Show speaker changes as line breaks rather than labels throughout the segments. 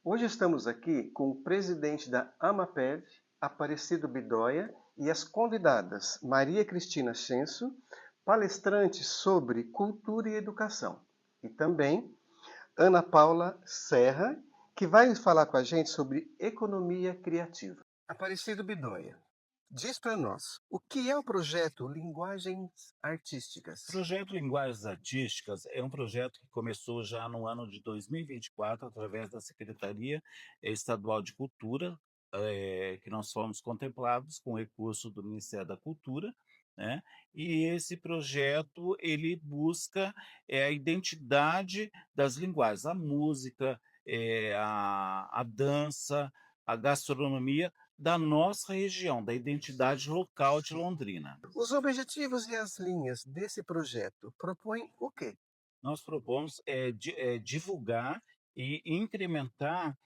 Hoje estamos aqui com o presidente da Amapev, Aparecido Bidoia, e as convidadas Maria Cristina Schenso, palestrante sobre cultura e educação, e também Ana Paula Serra, que vai falar com a gente sobre economia criativa. Aparecido Bidoia, diz para nós, o que é o projeto Linguagens Artísticas?
O projeto Linguagens Artísticas é um projeto que começou já no ano de 2024, através da Secretaria Estadual de Cultura, que nós fomos contemplados com recurso do Ministério da Cultura, né? E esse projeto ele busca a identidade das linguagens, a música, a dança, a gastronomia da nossa região, da identidade local de Londrina.
Os objetivos e as linhas desse projeto propõem o quê?
Nós propomos divulgar e incrementar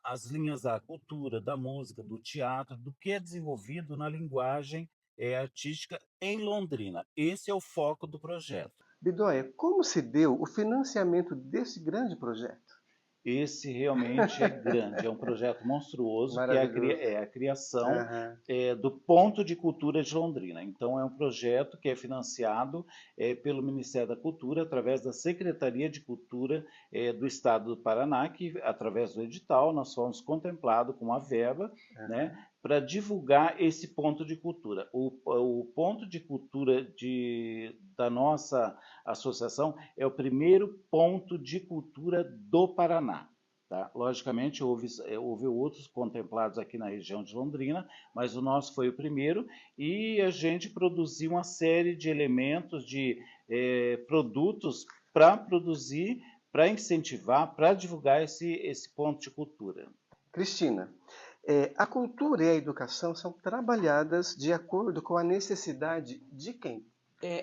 as linhas da cultura, da música, do teatro, do que é desenvolvido na linguagem artística em Londrina. Esse é o foco do projeto.
Bidoia, como se deu o financiamento desse grande projeto?
Esse realmente é grande, é um projeto monstruoso, que
Maravilhoso.
é a criação
Aham.
do Ponto de Cultura de Londrina. Então, é um projeto que é financiado pelo Ministério da Cultura, através da Secretaria de Cultura do Estado do Paraná, que, através do edital, nós fomos contemplados com a verba, né, para divulgar esse ponto de cultura. O ponto de cultura da nossa associação é o primeiro ponto de cultura do Paraná. Tá? Logicamente, houve outros contemplados aqui na região de Londrina, mas o nosso foi o primeiro, e a gente produziu uma série de elementos, de produtos para produzir, para incentivar, para divulgar esse ponto de cultura.
Cristina, a cultura e a educação são trabalhadas de acordo com a necessidade de quem?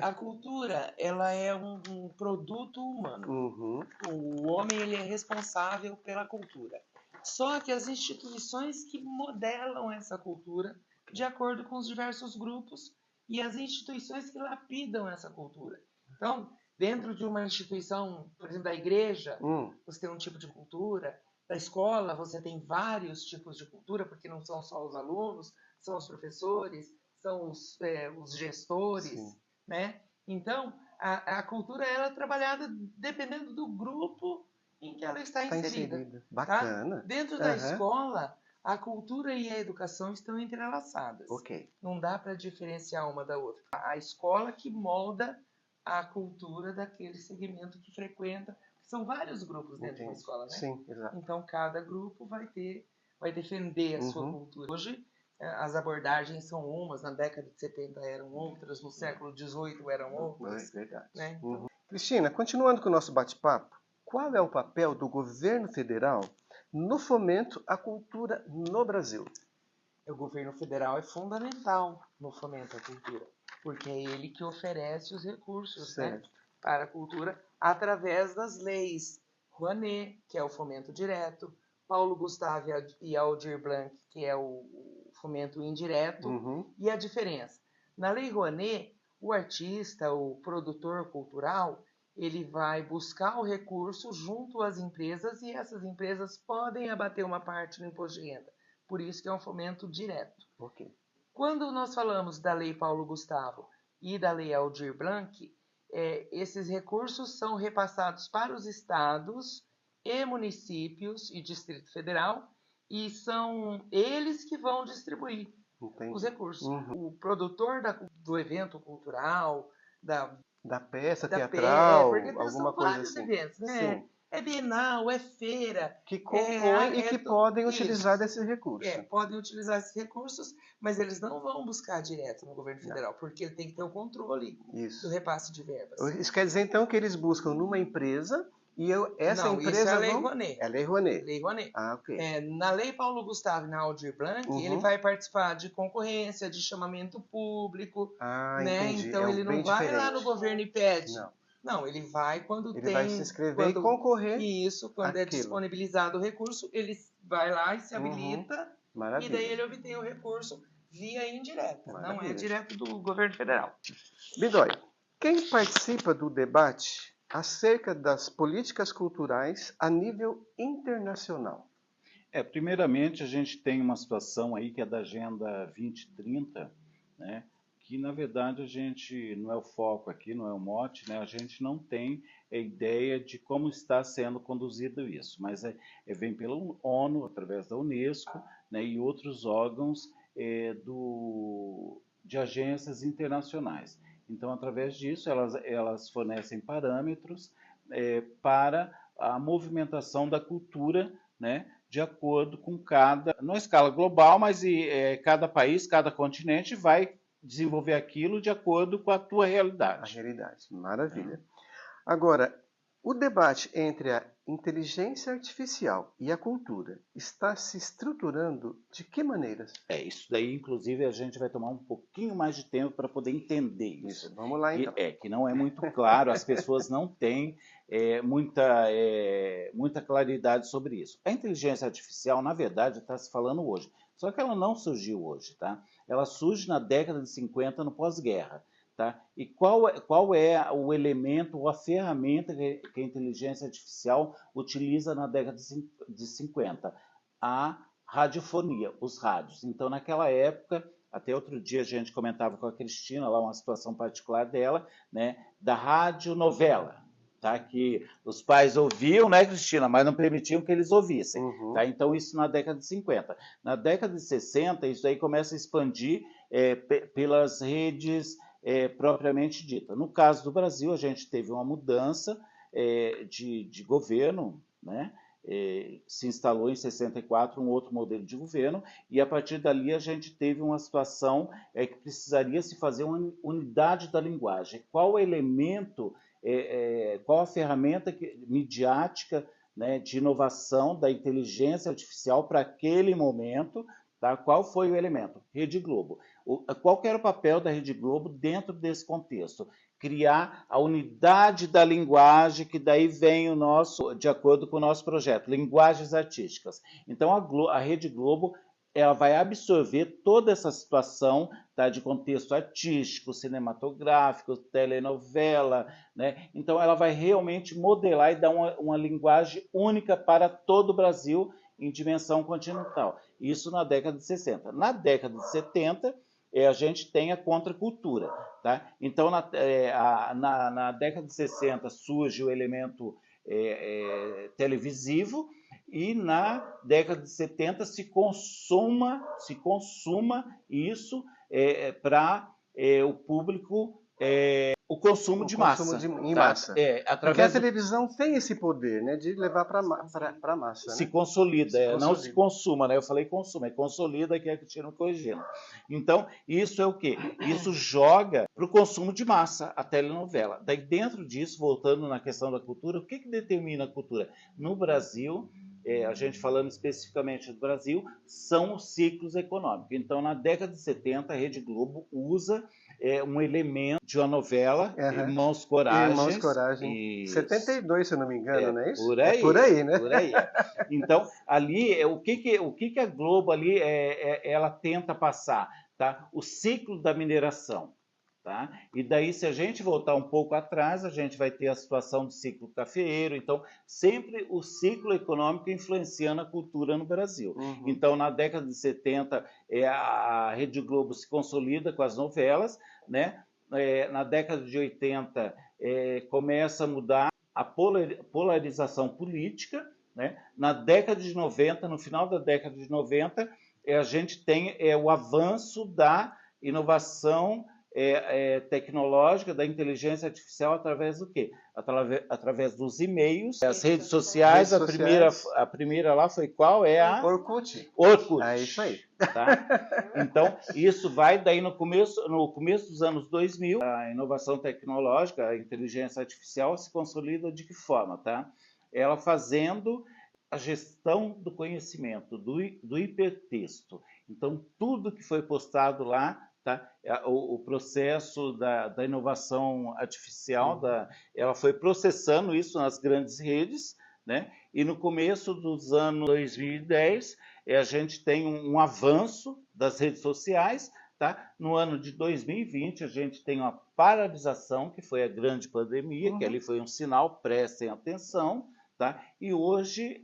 A cultura, ela é um produto humano.
Uhum.
O homem ele é responsável pela cultura. Só que as instituições que modelam essa cultura de acordo com os diversos grupos e as instituições que lapidam essa cultura. Então, dentro de uma instituição, por exemplo, da igreja, você tem um tipo de cultura. Da escola, você tem vários tipos de cultura, porque não são só os alunos, são os professores, são os gestores.
Sim.
Né? Então, a cultura ela é trabalhada dependendo do grupo em que ela está inserida.
Bacana.
Tá? Dentro da escola, a cultura e a educação estão entrelaçadas.
Ok.
Não dá para diferenciar uma da outra. A escola que molda a cultura daquele segmento que frequenta. São vários grupos dentro de uma escola, né?
Sim, exato.
Então, cada grupo vai defender a sua cultura. Hoje, as abordagens são umas, na década de 70 eram outras, no século XVIII eram outras.
É verdade.
Né? Então,
Cristina, continuando com o nosso bate-papo, qual é o papel do governo federal no fomento à cultura no Brasil?
O governo federal é fundamental no fomento à cultura, porque é ele que oferece os recursos, né, para a cultura através das leis Rouanet, que é o fomento direto, Paulo Gustavo e Aldir Blanc, que é o fomento indireto, e a diferença. Na lei Rouanet, o artista, o produtor cultural, ele vai buscar o recurso junto às empresas e essas empresas podem abater uma parte no imposto de renda. Por isso que é um fomento direto.
Okay.
Quando nós falamos da lei Paulo Gustavo e da lei Aldir Blanc, esses recursos são repassados para os estados e municípios e Distrito Federal, e são eles que vão distribuir os recursos. O produtor do evento cultural,
da peça teatral,
porque
alguma coisa assim.
Eventos, né?
Sim.
É bienal, é feira.
Que compõem e que podem utilizar desses recursos.
Podem utilizar esses recursos, mas eles não vão buscar direto no governo federal, porque ele tem que ter o controle do repasse de verbas.
Isso quer dizer, então, que eles buscam numa empresa e essa empresa...
Isso é a lei Rouanet.
É a lei Rouanet.
Lei Rouanet.
Ok.
Na lei Paulo Gustavo e na Aldir Blanc, ele vai participar de concorrência, de chamamento público. Né?
Entendi.
Então, ele não vai lá no governo e pede. Não, ele vai quando
ele vai se inscrever e concorrer.
Isso, quando é disponibilizado o recurso, ele vai lá e se habilita.
Maravilha.
E daí ele obtém o recurso via indireta. Não é direto do governo federal.
Bidoia, quem participa do debate acerca das políticas culturais a nível internacional.
Primeiramente, a gente tem uma situação aí que é da Agenda 2030, né? Que, na verdade, a gente, não é o foco aqui, não é o mote, né? A gente não tem a ideia de como está sendo conduzido isso, mas vem pela ONU, através da Unesco, né? E outros órgãos de agências internacionais. Então, através disso, elas fornecem parâmetros para a movimentação da cultura, né? De acordo com numa escala global, mas cada país, cada continente vai desenvolver aquilo de acordo com a tua realidade.
A realidade, maravilha. Agora, o debate entre a inteligência artificial e a cultura está se estruturando de que maneiras?
Isso daí, inclusive, a gente vai tomar um pouquinho mais de tempo para poder entender isso.
Vamos lá, então.
Que não é muito claro, as pessoas não têm muita claridade sobre isso. A inteligência artificial, na verdade, está se falando hoje, só que ela não surgiu hoje, tá? Ela surge na década de 50, no pós-guerra. Tá? E qual é o elemento ou a ferramenta que a inteligência artificial utiliza na década de 50? A radiofonia, os rádios. Então, naquela época, até outro dia a gente comentava com a Cristina, lá uma situação particular dela, né, da radionovela, tá? Que os pais ouviam, né, Cristina, mas não permitiam que eles ouvissem.
Uhum.
Tá? Então, isso na década de 50. Na década de 60, isso aí começa a expandir pelas redes propriamente dita. No caso do Brasil, a gente teve uma mudança de governo, né? Se instalou em 64 um outro modelo de governo, e a partir dali a gente teve uma situação que precisaria se fazer uma unidade da linguagem. Qual elemento, qual a ferramenta midiática, né, de inovação da inteligência artificial para aquele momento? Tá? Qual foi o elemento? Rede Globo. Qual era o papel da Rede Globo dentro desse contexto? Criar a unidade da linguagem, que daí vem de acordo com o nosso projeto, linguagens artísticas. Então, a Rede Globo ela vai absorver toda essa situação, tá, de contexto artístico, cinematográfico, telenovela, né? Então, ela vai realmente modelar e dar uma linguagem única para todo o Brasil, em dimensão continental. Isso na década de 60. Na década de 70, a gente tem a contracultura. Tá? Então, na década de 60 surge o elemento televisivo, e na década de 70 se consuma isso para o público, o consumo de massa.
Em massa. Porque a televisão tem esse poder, né, de levar para a massa.
Se consolida, não se consuma, né? Eu falei consuma, é consolida, que é que tira no corrigindo. Então, isso é o quê? Isso joga para o consumo de massa, a telenovela. Daí, dentro disso, voltando na questão da cultura, o que determina a cultura? No Brasil, a gente falando especificamente do Brasil, são os ciclos econômicos. Então, na década de 70, a Rede Globo usa um elemento de uma novela, Irmãos Coragem.
Irmãos Coragem. 72, se eu não me engano, não é isso?
Por aí,
por aí, né?
Por aí. Então, ali, o que a Globo ali ela tenta passar? Tá? O ciclo da mineração. Tá? E daí, se a gente voltar um pouco atrás, a gente vai ter a situação do ciclo cafeeiro. Então, sempre o ciclo econômico influenciando a cultura no Brasil.
Uhum.
Então, na década de 70, a Rede Globo se consolida com as novelas, né? Na década de 80, começa a mudar a polarização política, né? Na década de 90, no final da década de 90, a gente tem o avanço da inovação tecnológica, da inteligência artificial, através do quê? Através dos e-mails, as redes sociais. A primeira lá foi qual? A
Orkut.
Orkut.
É isso aí.
Tá? Então, isso vai daí no começo dos anos 2000, a inovação tecnológica, a inteligência artificial se consolida de que forma? Tá? Ela fazendo a gestão do conhecimento, do hipertexto. Então, tudo que foi postado lá, tá? O processo da inovação artificial, ela foi processando isso nas grandes redes, né? E no começo dos anos 2010, a gente tem um avanço das redes sociais, tá? No ano de 2020, a gente tem uma paralisação, que foi a grande pandemia, que ali foi um sinal, prestem atenção, tá? E hoje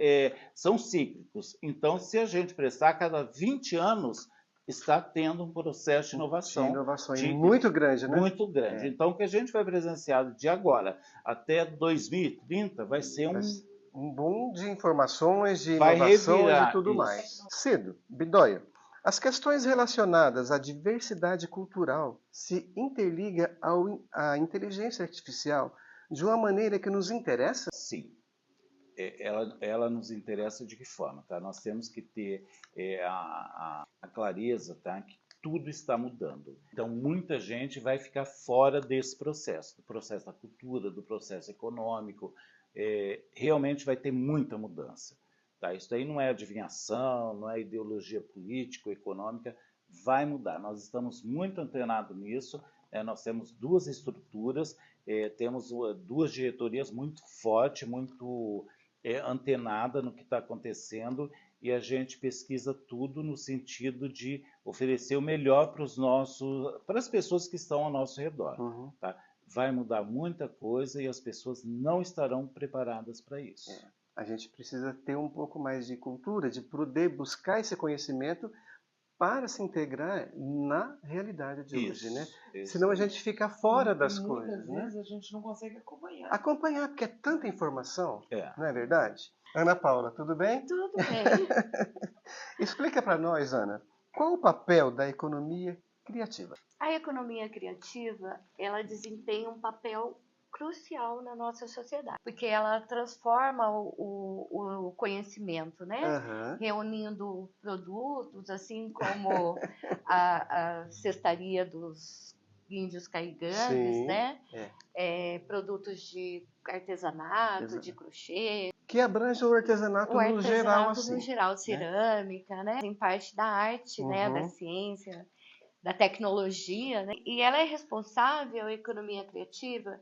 são cíclicos. Então, se a gente prestar, a cada 20 anos está tendo um processo de inovação.
Muito grande, né?
Muito grande. Então, o que a gente vai presenciar de agora até 2030 vai ser
um boom de informações, de
vai
inovações
revirar
e tudo
isso.
mais. Cido, Bidóia, as questões relacionadas à diversidade cultural se interligam à inteligência artificial de uma maneira que nos interessa?
Sim. Ela nos interessa de que forma? Tá? Nós temos que ter a clareza, tá? Que tudo está mudando. Então, muita gente vai ficar fora desse processo, do processo da cultura, do processo econômico. Realmente vai ter muita mudança. Tá? Isso aí não é adivinhação, não é ideologia política ou econômica, vai mudar. Nós estamos muito antenados nisso, nós temos duas estruturas, temos duas diretorias muito fortes, muito antenada no que está acontecendo, e a gente pesquisa tudo no sentido de oferecer o melhor para as pessoas que estão ao nosso redor. Tá? Vai mudar muita coisa e as pessoas não estarão preparadas para isso.
A gente precisa ter um pouco mais de cultura, de poder buscar esse conhecimento para se integrar na realidade de hoje, né? Senão a gente fica fora das coisas,
Muitas vezes a gente não consegue acompanhar.
Acompanhar, porque é tanta informação, não é verdade? Ana Paula, tudo bem?
Tudo bem.
Explica para nós, Ana, qual o papel da economia criativa?
A economia criativa, ela desempenha um papel crucial na nossa sociedade, porque ela transforma o conhecimento, né? Reunindo produtos, assim como a cestaria dos índios caigangues, né? Produtos de artesanato, de crochê.
Que abrange o artesanato no geral, assim.
No geral, cerâmica, né? Em parte da arte, né? Da ciência, da tecnologia, né? E ela é responsável, a economia criativa,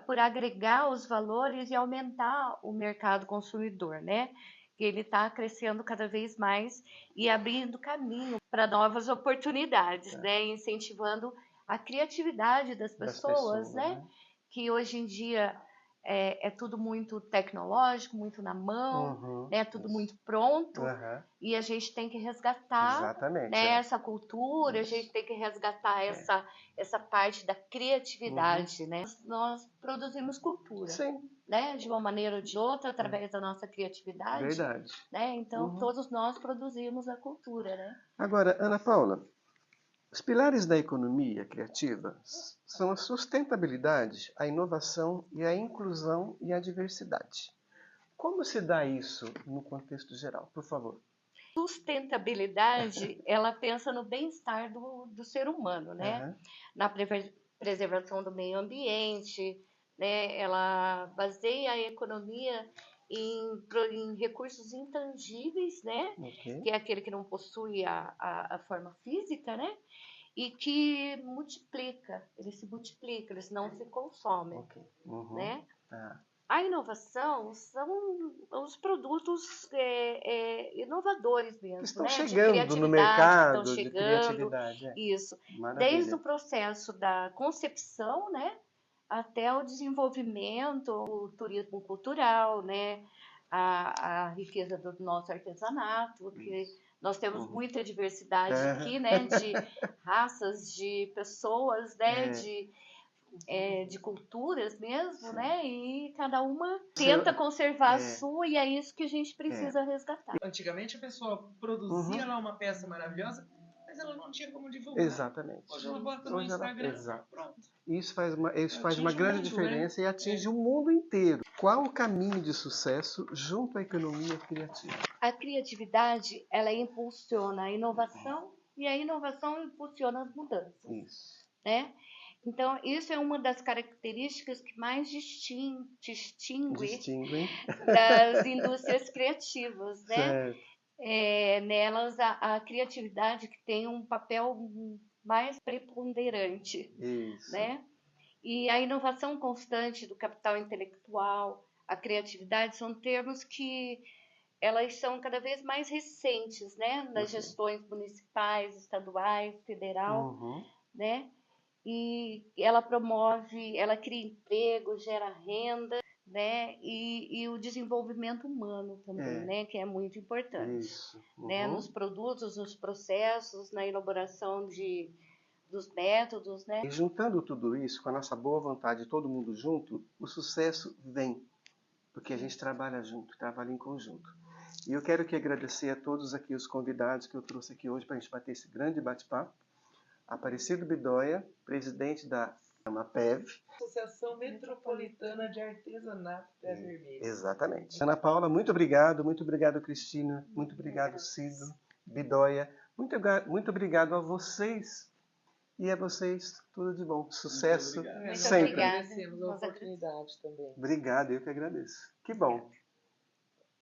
por agregar os valores e aumentar o mercado consumidor, né? Que ele está crescendo cada vez mais e abrindo caminho para novas oportunidades, né? Incentivando a criatividade das pessoas, né? Que hoje em dia é tudo muito tecnológico, muito na mão, né? Tudo muito pronto, e a gente tem que resgatar, né? Essa cultura, a gente tem que resgatar essa parte da criatividade, né? Nós produzimos cultura, né? De uma maneira ou de outra, através da nossa criatividade, né? Então todos nós produzimos a cultura, né?
Agora, Ana Paula, os pilares da economia criativa são a sustentabilidade, a inovação e a inclusão e a diversidade. Como se dá isso no contexto geral? Por favor.
Sustentabilidade, ela pensa no bem-estar do ser humano, né? Na preservação do meio ambiente, né? Ela baseia a economia em recursos intangíveis, né? Que é aquele que não possui a forma física, né? E que eles se multiplicam, eles não se consomem, né? A inovação são os produtos inovadores mesmo,
que estão
né?
chegando no mercado,
que estão
de criatividade.
Isso.
Maravilha.
Desde o processo da concepção, né? Até o desenvolvimento, o turismo cultural, né? A riqueza do nosso artesanato, que nós temos muita diversidade aqui, né? De raças, de pessoas, né? De culturas mesmo, né? E cada uma tenta conservar a sua, e é isso que a gente precisa resgatar.
Antigamente a pessoa produzia lá uma peça maravilhosa, mas ela não tinha como divulgar.
Exatamente.
Hoje ela bota no Instagram, pronto.
Isso faz uma grande diferença, né? E atinge o mundo inteiro. Qual o caminho de sucesso junto à economia criativa?
A criatividade, ela impulsiona a inovação, e a inovação impulsiona as mudanças.
Isso.
Né? Então, isso é uma das características que mais distingue das indústrias criativas, né? Nelas, a criatividade que tem um papel mais preponderante, né? E a inovação constante do capital intelectual, a criatividade, são termos que elas são cada vez mais recentes, né, nas gestões municipais, estaduais, federal, né? E ela promove, ela cria emprego, gera renda, né? E o desenvolvimento humano também, né? Que é muito importante.
Isso.
Né? Nos produtos, nos processos, na elaboração dos métodos, né?
E juntando tudo isso, com a nossa boa vontade, todo mundo junto, o sucesso vem. Porque a gente trabalha junto, trabalha em conjunto. E eu quero aqui agradecer a todos aqui os convidados que eu trouxe aqui hoje para a gente bater esse grande bate-papo. Aparecido Bidóia, presidente da AMAPEV.
Associação Metropolitana de Artesanato Pés Vermelhos.
Exatamente. Ana Paula, muito obrigado Cristina, muito obrigado Cido, Bidóia, muito obrigado a vocês e a vocês tudo de bom, sucesso
Muito
sempre.
obrigada.
Agradecemos a oportunidade também.
Obrigado, eu que agradeço. Que bom.